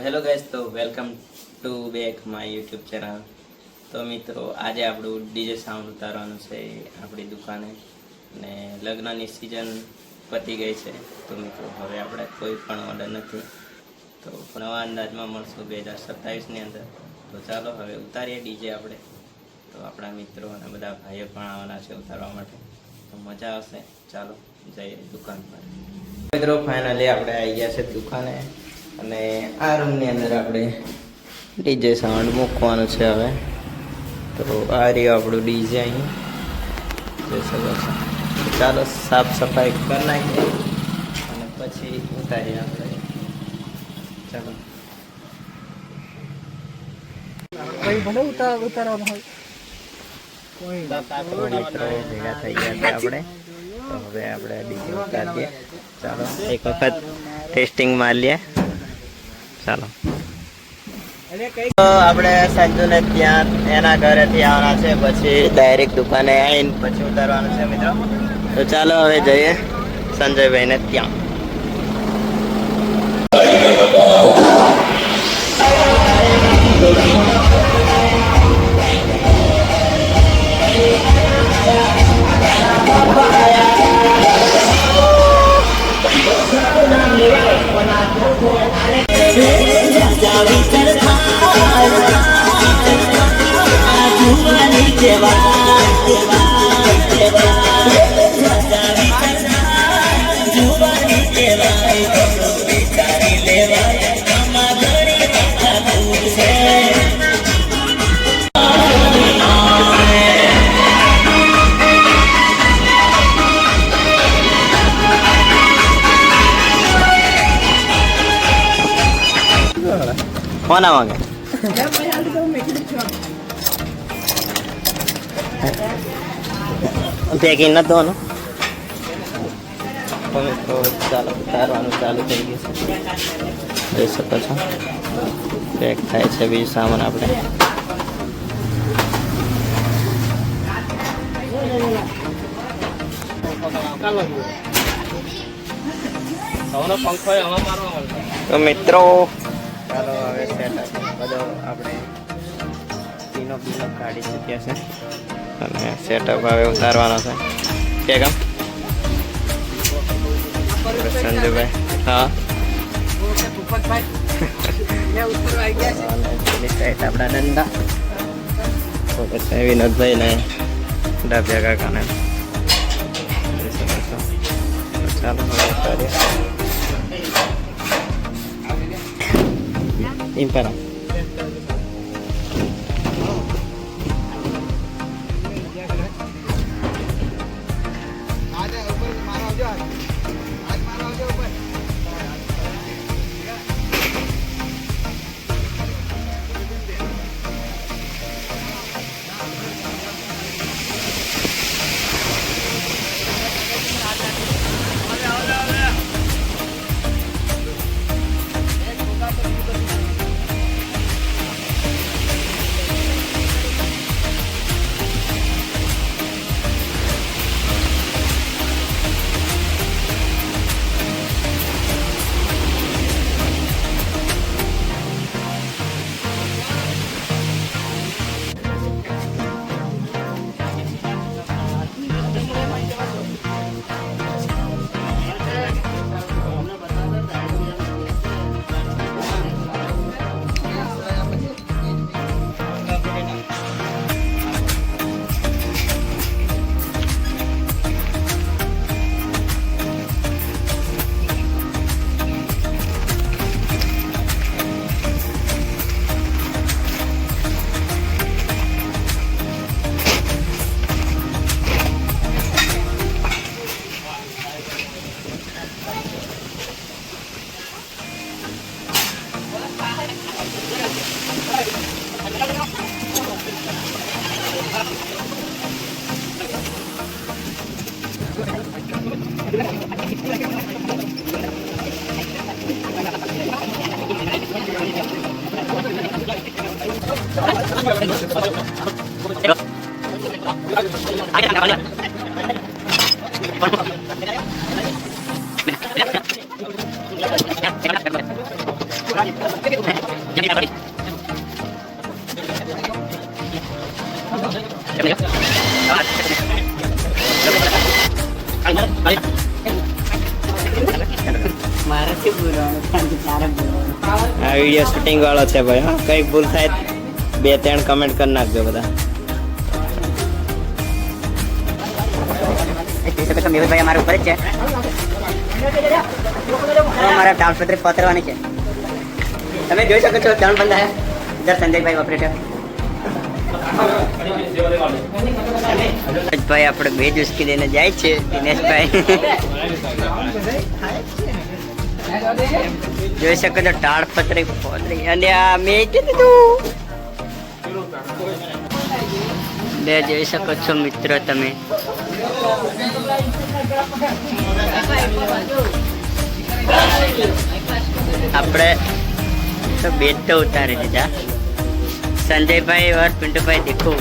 Hello guys, તો welcome to back my YouTube channel. તો મિત્રો, આજે આપણું ડીજે સાઉન્ડ ઉતારવાનું છે આપણી દુકાને, ને લગ્નની સિઝન પતી ગઈ છે. તો મિત્રો, હવે આપણે કોઈ પણ ઓર્ડર નથી, તો નવા અંદાજમાં મળશું 2027ની અંદર. તો ચાલો હવે ઉતારીએ ડીજે આપણે. તો આપણા મિત્રો અને બધા ભાઈઓ પણ આવવાના છે ઉતારવા માટે, તો મજા આવશે. ચાલો જઈએ દુકાન પર. મિત્રો, ફાઇનલી આપણે આવી ગયા છે દુકાને, અને આ રૂમની અંદર આપણે ડીજે સાઉન્ડ મૂકવાનું છે હવે. તો આ રહ્યું આપણું ડીજે અહીં જોઈ શકો છો. ચાલો સાફ સફાઈ કરી નાખીએ અને પછી ઉતારીએ આપણે. ચાલો મિત્રો ભેગા થઈ ગયા છે આપણે. તો હવે આપણે ડીજે ઉતારીએ. ચાલો એક વખત ટેસ્ટિંગ મારી લઈએ. ચાલો, તો આપણે સંજુને ત્યાં એના ઘરેથી આવવાના છે, પછી ડાયરેક્ટ દુકાને આવીને પછી ઉતારવાનું છે મિત્રો. તો ચાલો હવે જઈએ સંજયભાઈને ત્યાં. કોના માંગે પેકિંગ ન તો ચાલો ઉતારવાનું ચાલુ થઈ ગયું છે. જોઈ શકો છો પેક થાય છે બીજું સામાન આપણે. તો મિત્રો, ચાલો હવે સેટઅપ બધો આપણે પીનો કાઢી ચૂક્યા છે, અને સેટઅપ હવે ઉતારવાનો છે. કે કામ સંજુભાઈ? હા, આપણા ધંધા વિનોદભાઈ ને ડાભ્યા કાકાને. ચાલો હવે ઉતારીએ. Impera. આ વિડીયો શૂટિંગ વાળો છે ભાઈ. હા, કઈ ભૂલ થાય 2-3 કમેન્ટ કરી નાખજો બધા. મેહુલભાઈ અમારા ઉપર જ છે. અમારા તાલપત્રી પતરવાની છે. તમે જોઈ શકો છો 3 બંદા હે. ઇધર સંજયભાઈ ઓપરેટર. ભાઈ આપણે 2 દુસ્કી લઈને જાય છે દિનેશભાઈ. જોઈ શકો છો તાળપત્રી પતરી અને આ મેં કીધું બે જોઈ શકો છો મિત્રો તમે. આપણે તો બેટ તો ઉતારી દીધા. સંજયભાઈ और पिंटूभाई देखो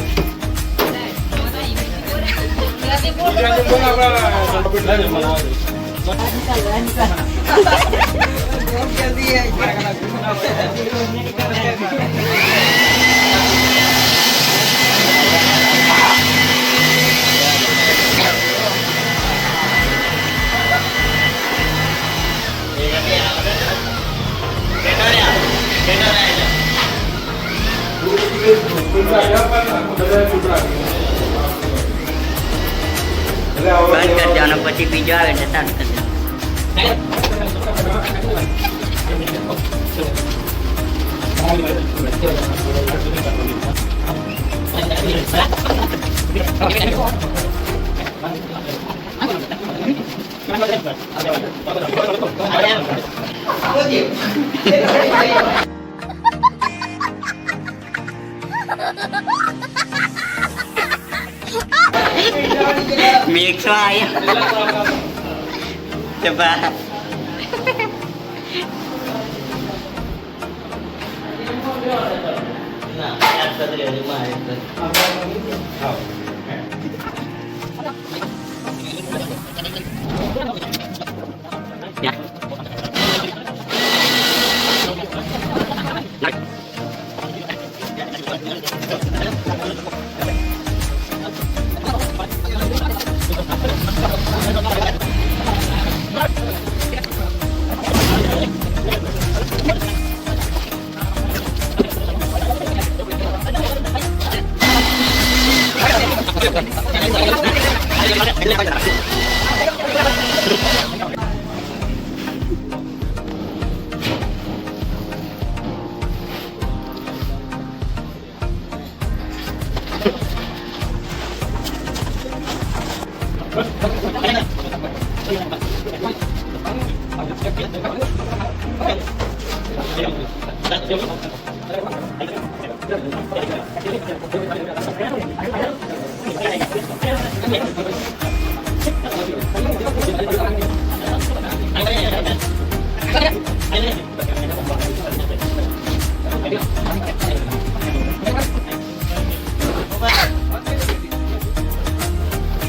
બંધ કરી દેવાનો પછી બીજો આવે એટલે ચાલુ કરી મિક્સ માં આવ્યા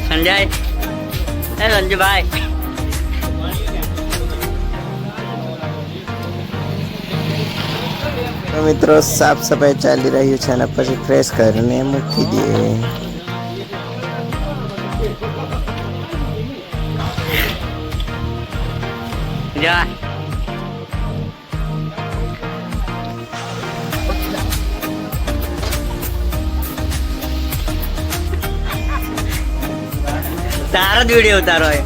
સંજય સંજુભાઈ તો મિત્રો સાફ સફાઈ ચાલી રહ્યું છે અને પછી ફ્રેશ કરીને મૂકી દઈએ. જા તારો જ વિડીયો ઉતારો હોય.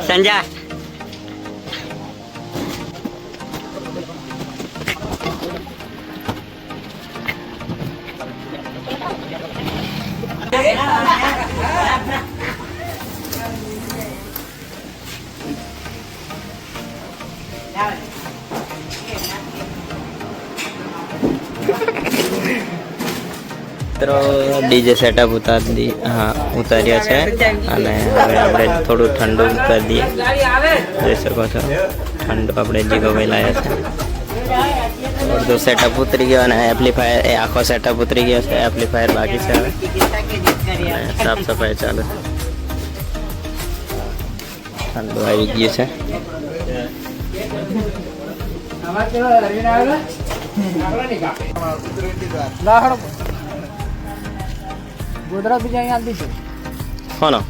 સંજા મિત્રો ડીજે સેટઅપ ઉતાર્યા છે અને હવે આપણે થોડું ઠંડુ કરી દઈએ. જોઈ શકો છો ઠંડુ આપણે જીગો લાવ્યા છે. અડધું સેટઅપ ઉતરી ગયો અને એમ્પ્લીફાયર એ આખો સેટઅપ ઉતરી ગયો છે. એમ્પ્લીફાયર બાકી છે હવે અને સાફ સફાઈ ચાલુ છે. ઠંડુ આવી ગયું છે. ગોધરા બીજા અહીંયા દીધું કોનો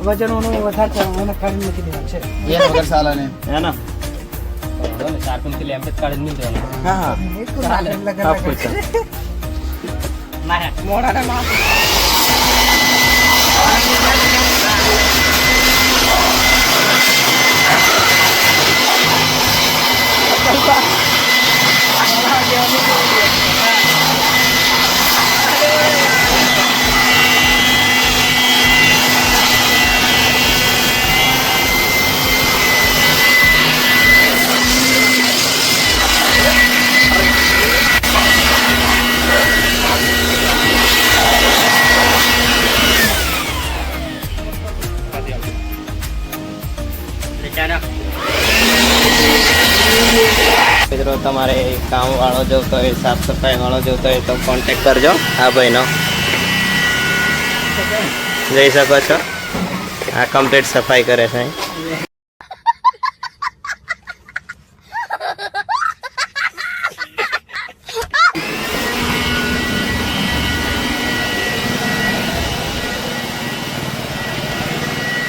વજન વધારે છે મને કાઢી મૂકી દેવાનું છે મિત્રો તમારે કામ વાળો જોતો હોય, સાફ સફાઈ વાળો જોતો હોય તો કોન્ટેક્ટ કરજો આ ભાઈનો. જઈ શકો છો. આ કમ્પ્લીટ સફાઈ કરે છે.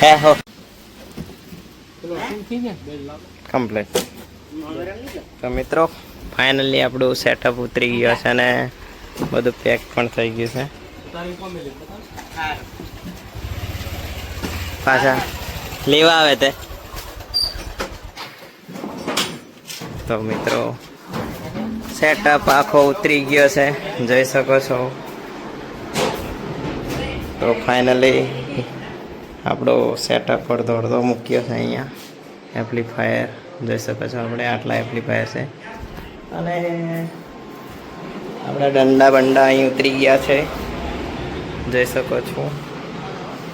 હે હો કમ્પ્લીટ. તો મિત્રો ફાઇનલી આપણું સેટઅપ ઉતરી ગયો છે અને બધું પેક પણ થઈ ગયું છે. પાછા લેવા આવે તે. તો મિત્રો સેટઅપ આખો ઉતરી ગયો છે, જોઈ શકો છો. તો ફાઇનલી આપણો સેટઅપ અડધો અડધો મૂક્યો છે અહીંયા. એમ્પ્લીફાયર જોઈ શકો છો આપણે આટલા એમ્પ્લીફાયર છે અને આપણા દંડા બંડા અહીં ઉતરી ગયા છે, જોઈ શકો છો.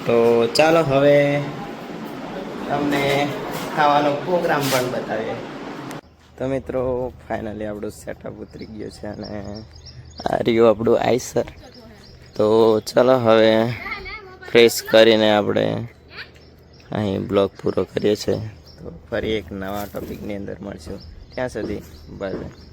તો ચાલો હવે તમને ખાવાનો પ્રોગ્રામ પણ બતાવીએ. તો મિત્રો ફાઇનલી આપણું સેટઅપ ઉતરી ગયું છે અને આ રહ્યું આપણું આઈસર. તો ચાલો હવે ફ્રેશ કરીને આપણે અહીં બ્લોગ પૂરો કરીએ છીએ. તો ફરી એક નવા ટોપિકની અંદર મળશું. ત્યાં સુધી બાય બાય.